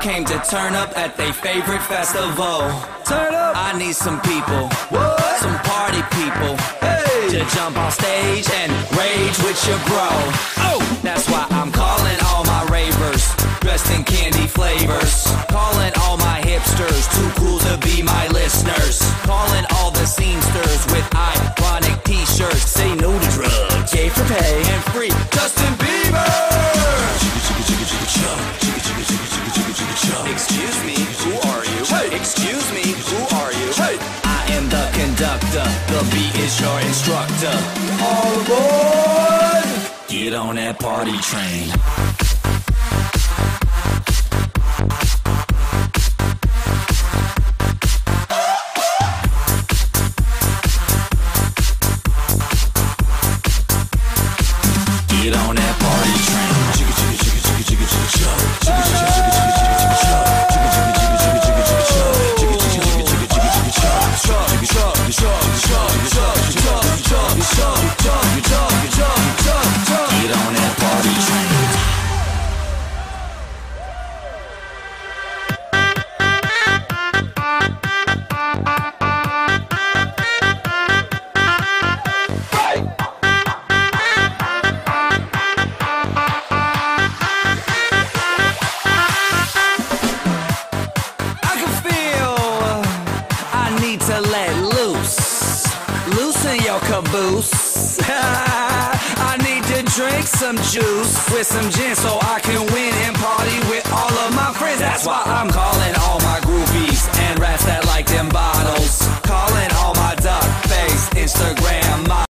came to turn up at their favorite festival. Turn up. I need some people, What? some party people, Hey. to jump on stage and rage with your bro. Oh, that's why I'm calling all my ravers, dressed in candy flavors. Calling all my hipsters, too cool to be my listeners. Calling all the seamsters with ironic t-shirts. Say no to drugs, gay for pay, and free Justin Bieber. Excuse me, who are you? Hey. Excuse me, who are you? Hey. I am the conductor, the beat is your instructor. All aboard. Get on that party train. Get on that party train. Get on that party train. I can feel I need to let loose. Loosen your caboose. I need to drink some juice with some gin so I can win and